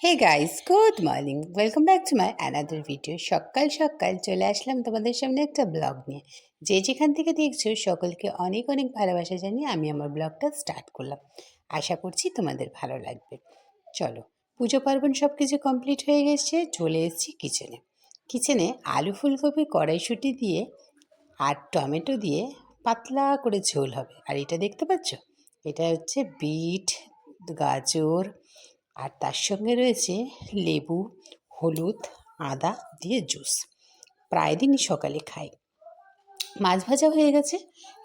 Hey guys, good morning, welcome back to my another video. সকাল সকাল চলে আসলাম তোমাদের সামনে একটা ব্লগ নিয়ে। যে যেখান থেকে দেখছো সকলকে অনেক অনেক ভালোবাসা জানিয়ে আমি আমার ব্লগটা স্টার্ট করলাম। আশা করছি তোমাদের ভালো লাগবে। চলো, পুজো পার্বণ সব কিছু কমপ্লিট হয়ে গেছে, চলে এসেছি কিচেনে। কিচেনে আলু ফুলকপি কড়াইশুঁটি দিয়ে আর টমেটো দিয়ে পাতলা করে ঝোল হবে। আর এটা দেখতে পাচ্ছ, এটা হচ্ছে বিট, গাজর, আর তার সঙ্গে রয়েছে লেবু, হলুদ, আদা দিয়ে জুস। প্রায় দিনই সকালে খাই। মাছ ভাজা হয়ে গেছে,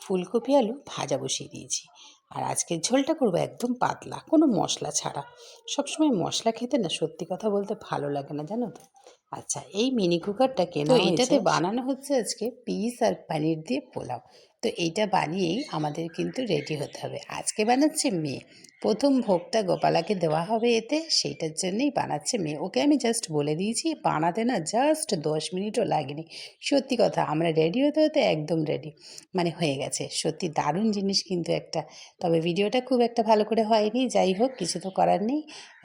ফুলকপি আলু ভাজা বসিয়ে দিয়েছি। আর আজকের ঝোলটা করবো একদম পাতলা, কোনো মশলা ছাড়া। সবসময় মশলা খেতে না, সত্যি কথা বলতে ভালো লাগে না, জানো তো। আচ্ছা, এই মিনি কুকারটা কেনা হয়েছে, এটাতে বানানো হচ্ছে আজকে পিস আর পনির দিয়ে পোলাও। তো এইটা বানিয়েই আমাদের কিন্তু রেডি হতে হবে। আজকে বানাচ্ছে মেয়ে, প্রথম ভোগটা গোপালাকে দেওয়া হবে এতে, সেইটার জন্যই বানাচ্ছে মেয়ে। ওকে আমি জাস্ট বলে দিয়েছি, বানাতে না জাস্ট 10 মিনিটও লাগেনি। সত্যি কথা, আমরা রেডি হতে হতে একদম রেডি, মানে হয়ে গেছে। সত্যি দারুণ জিনিস কিন্তু একটা। তবে ভিডিওটা খুব একটা ভালো করে হয়নি, যাই হোক, কিছু তো করার নেই।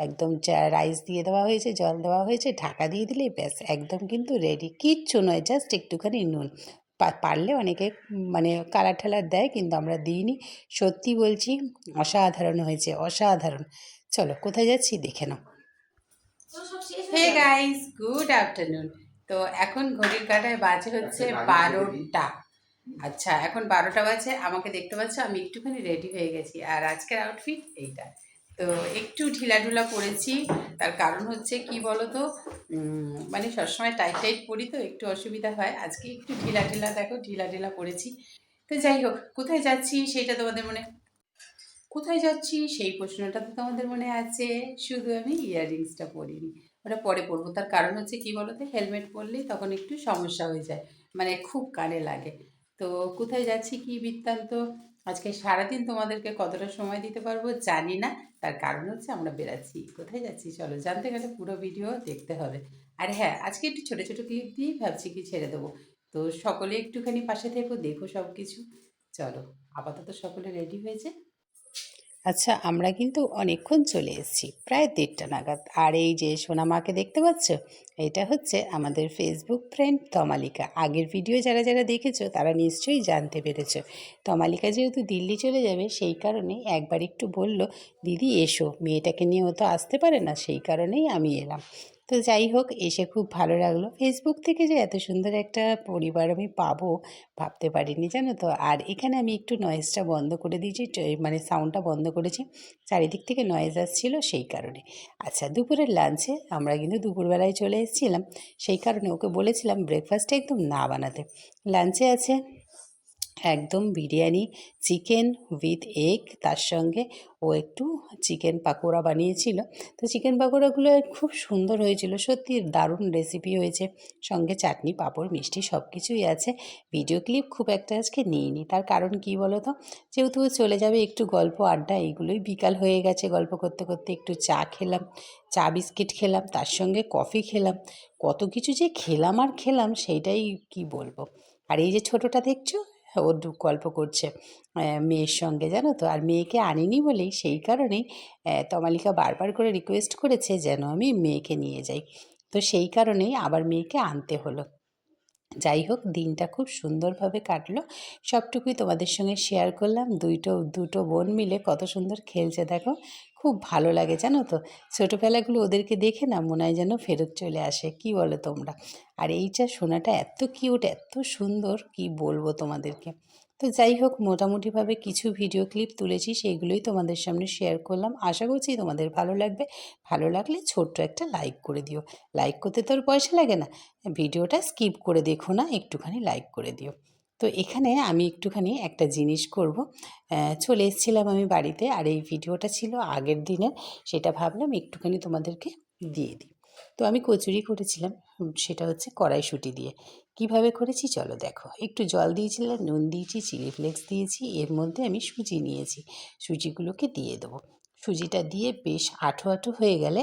একদম রাইস দিয়ে দেওয়া হয়েছে, জল দেওয়া হয়েছে, ঢাকা দিয়ে দিলেই ব্যাস একদম কিন্তু রেডি। কিচ্ছু নয়, জাস্ট একটুখানি নুন। পারলে অনেকে মানে কালার ঠালার দেয়, কিন্তু আমরা দিইনি। সত্যি বলছি, অসাধারণ হয়েছে, অসাধারণ। চলো, কোথায় যাচ্ছি দেখে নাও। Hey guys, good afternoon. তো এখন ঘড়ির কাঁটায় বাজে হচ্ছে 12টা। আচ্ছা, এখন 12টা বাজে, আমাকে দেখতে পাচ্ছ আমি একটুখানি রেডি হয়ে গেছি। আর আজকের আউটফিট এইটা। তো একটু ঢিলাঢুলা পরেছি। তার কারণ হচ্ছে কি বলো তো, মানে সবসময় টাইট টাইট পরি তো একটু অসুবিধা হয়। আজকে একটু ঢিলা ঢিলা, দেখো ঢিলা ঢিলা পরেছি। তো যাই হোক, কোথায় যাচ্ছি সেটা তোমাদের মনে, কোথায় যাচ্ছি সেই প্রশ্নটা তো তোমাদের মনে আছে। শুধু আমি ইয়াররিংসটা পরিনি, ওটা পরে পরবো। তার কারণ হচ্ছে কি বলতো, হেলমেট পরলেই তখন একটু সমস্যা হয়ে যায়, মানে খুব কানে লাগে। তো কোথায় যাচ্ছি, কি বৃত্তান্ত, আজকে সারাদিন তোমাদেরকে কতটা সময় দিতে পারবো জানি না। তার কারণ হচ্ছে আমরা বেরাচ্ছি। কোথায় যাচ্ছি চলো, জানতে গেলে পুরো ভিডিও দেখতে হবে। আর হ্যাঁ, আজকে একটু ছোটো ছোটো ক্লিপ দিয়েই ভাবছি কি ছেড়ে দেবো। তো সকলে একটুখানি পাশে থেকো, দেখো সব কিছু। চলো, আপাতত সকলে রেডি হয়েছে। আচ্ছা, আমরা কিন্তু অনেকক্ষণ চলে এসেছি, প্রায় 1:30 নাগাদ। আর এই যে সোনামাকে দেখতে পাচ্ছ, এটা হচ্ছে আমাদের ফেসবুক ফ্রেন্ড তমালিকা। আগের ভিডিও যারা যারা দেখেছো তারা নিশ্চয়ই জানতে পেরেছো। তমালিকা যেহেতু দিল্লি চলে যাবে, সেই কারণে একবার একটু বলল, দিদি এসো, মেয়েটাকে নিয়ে ও তো আসতে পারে না, সেই কারণেই আমি এলাম। তো যাই হোক, এসে খুব ভালো লাগলো। ফেসবুক থেকে যে এত সুন্দর একটা পরিবার আমি পাবো ভাবতে পারিনি, জানো তো। আর এখানে আমি একটু নয়েজটা বন্ধ করে দিয়েছি, মানে সাউন্ডটা বন্ধ করেছি, চারিদিক থেকে নয়েজ আসছিল সেই কারণে। আচ্ছা, দুপুরের লাঞ্চে আমরা কিন্তু দুপুরবেলায় চলে এসেছিলাম, সেই কারণে ওকে বলেছিলাম ব্রেকফাস্টটা একদম না বানাতে। লাঞ্চে আছে একদম বিরিয়ানি, চিকেন উইথ এগ, তার সঙ্গে ও একটু চিকেন পাকোড়া বানিয়েছিল। তো চিকেন পাকোড়াগুলো খুব সুন্দর হয়েছিল, সত্যি দারুণ রেসিপি হয়েছে। সঙ্গে চাটনি, পাঁপড়, মিষ্টি সব কিছুই আছে। ভিডিও ক্লিপ খুব একটা আজকে নিইনি, তার কারণ কি বলো তো, যেহেতু ও চলে যাবে, একটু গল্প আড্ডা, এইগুলোই বিকাল হয়ে গেছে। গল্প করতে করতে একটু চা খেলাম, চা বিস্কিট খেলাম, তার সঙ্গে কফি খেলাম। কত কিছু যে খেলাম আর খেলাম, সেইটাই কি বলবো। আর এই যে ছোটোটা দেখছো, ও গল্প করছে মেয়ের সঙ্গে, জানো তো। আর মেয়েকে আনিনি বলেই, সেই কারণেই তমালিকা বারবার করে রিকোয়েস্ট করেছে যেন আমি মেয়েকে নিয়ে যাই। তো সেই কারণেই আবার মেয়েকে আনতে হলো। যাই হোক, দিনটা খুব সুন্দরভাবে কাটলো। সবটুকুই তোমাদের সঙ্গে শেয়ার করলাম। দুটো বোন মিলে কত সুন্দর খেলছে দেখো, খুব ভালো লাগে, জানো তো। ছোটোবেলাগুলো ওদেরকে দেখে না মনে হয় যেন ফেরত চলে আসে, কি বলো তোমরা। আর এইটা সোনাটা এত কিউট, এত সুন্দর, কি বলবো তোমাদেরকে। তো যাই হোক, মোটামুটিভাবে কিছু ভিডিও ক্লিপ তুলেছি, সেইগুলোই তোমাদের সামনে শেয়ার করলাম। আশা করছি তোমাদের ভালো লাগবে। ভালো লাগলে ছোট্ট একটা লাইক করে দিও। লাইক করতে তো আর পয়সা লাগে না, ভিডিওটা স্কিপ করে দেখো না, একটুখানি লাইক করে দিও। তো এখানে আমি একটুখানি একটা জিনিস করব, চলে এসেছিলাম আমি বাড়িতে, আর এই ভিডিওটা ছিল আগের দিনের, সেটা ভাবলাম একটুখানি তোমাদেরকে দিয়ে দিই। তো আমি কচুরি করেছিলাম, সেটা হচ্ছে কড়াইশুঁটি দিয়ে। কিভাবে করেছি চলো দেখো। একটু জল দিয়েছিলাম, নুন দিয়েছি, চিলি ফ্লেক্স দিয়েছি, এর মধ্যে আমি সুজি নিয়েছি, সুজিগুলোকে দিয়ে দেবো। সুজিটা দিয়ে বেশ আঠো আঠো হয়ে গেলে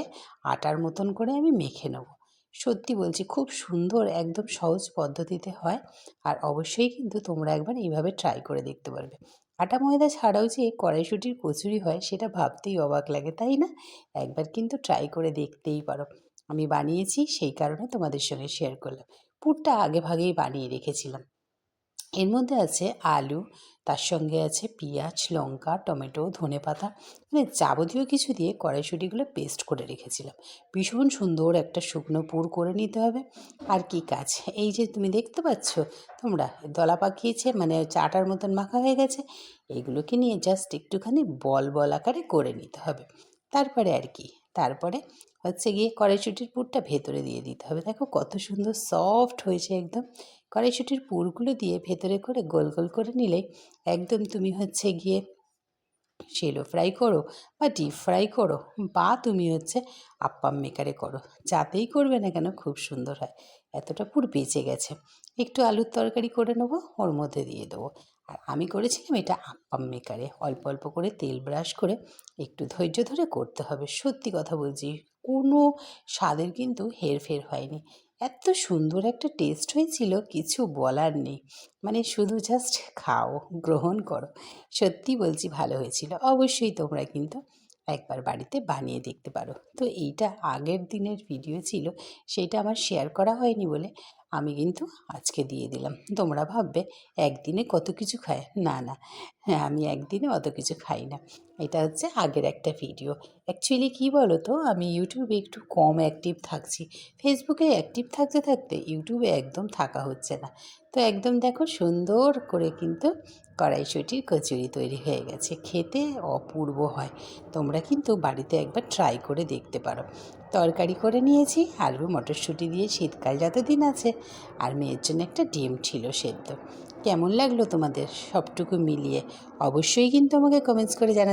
আটার মতন করে আমি মেখে নেবো। সত্যি বলছি, খুব সুন্দর, একদম সহজ পদ্ধতিতে হয়। আর অবশ্যই কিন্তু তোমরা একবার এইভাবে ট্রাই করে দেখতে পারবে। আটা ময়দা ছাড়াও যে কড়াইশুঁটির কচুরি হয় সেটা ভাবতেই অবাক লাগে, তাই না? একবার কিন্তু ট্রাই করে দেখতেই পারো। আমি বানিয়েছি, সেই কারণে তোমাদের সঙ্গে শেয়ার করলাম। পুরটা আগেভাগেই বানিয়ে রেখেছিলাম। এর মধ্যে আছে আলু, তার সঙ্গে আছে পেঁয়াজ, লঙ্কা, টমেটো, ধনেপাতা, মানে যাবতীয় কিছু দিয়ে কড়াইশুঁটিগুলো পেস্ট করে রেখেছিলাম। ভীষণ সুন্দর একটা শুকনো পুর করে নিতে হবে। আর কি কাজ, এই যে তুমি দেখতে পাচ্ছ তোমরা, দলা পাকিয়েছে, মানে চাটার মতন মাখা হয়ে গেছে। এইগুলোকে নিয়ে জাস্ট একটুখানি বল বল আকারে করে নিতে হবে। তারপরে আর কি, তারপরে হচ্ছে গিয়ে কড়াইশুঁটির পুরটা ভেতরে দিয়ে দিতে হবে। দেখো কত সুন্দর সফট হয়েছে একদম। কড়াইশুঁটির পুরগুলো দিয়ে ভেতরে করে গোল গোল করে নিলেই একদম তুমি হচ্ছে গিয়ে শ্যালো ফ্রাই করো বা ডিপ ফ্রাই করো, বা তুমি হচ্ছে আপ্পাম মেকারে করো, যাতেই করবে না কেন খুব সুন্দর হয়। এতটা পুর বেঁচে গেছে, একটু আলুর তরকারি করে নেবো, ওর মধ্যে দিয়ে দেবো। আর আমি করেছিলাম এটা আপ্পাম মেকারে, অল্প অল্প করে তেল ব্রাশ করে একটু ধৈর্য ধরে করতে হবে। সত্যি কথা বলছি, কোনো স্বাদের কিন্তু হেরফের হয়নি। এত সুন্দর একটা টেস্ট হয়েছিল, কিছু বলার নেই। মানে শুধু জাস্ট খাও, গ্রহণ করো। সত্যি বলছি ভালো হয়েছিল। অবশ্যই তোমরা কিন্তু একবার বাড়িতে বানিয়ে দেখতে পারো। তো এইটা আগের দিনের ভিডিও ছিল, সেইটা আমার শেয়ার করা হয়নি বলে আমি কিন্তু আজকে দিয়ে দিলাম। তোমরা ভাববে একদিনে কত কিছু খায়, না না, হ্যাঁ আমি একদিনে অত কিছু খাই না। এটা হচ্ছে আগের একটা ভিডিও। অ্যাকচুয়ালি কী বলো তো, আমি ইউটিউবে একটু কম অ্যাক্টিভ থাকছি। ফেসবুকে অ্যাক্টিভ থাকতে থাকতে ইউটিউবে একদম থাকা হচ্ছে না। তো একদম দেখো সুন্দর করে কিন্তু কড়াইশুঁটির কচুরি তৈরি হয়ে গেছে, খেতে অপূর্ব হয়। তোমরা কিন্তু বাড়িতে একবার ট্রাই করে দেখতে পারো। তরকারি করে নিয়েছি আলু মটরশুঁটি দিয়ে, শীতকাল যতদিন আছে, আর মেয়ের জন্য একটা ডিম ছিল সেদ্ধ। কেমন লাগলো তোমাদের সবটুকু মিলিয়ে? অবশ্যই কিন্তু আমাকে কমেন্টস করে জানাতে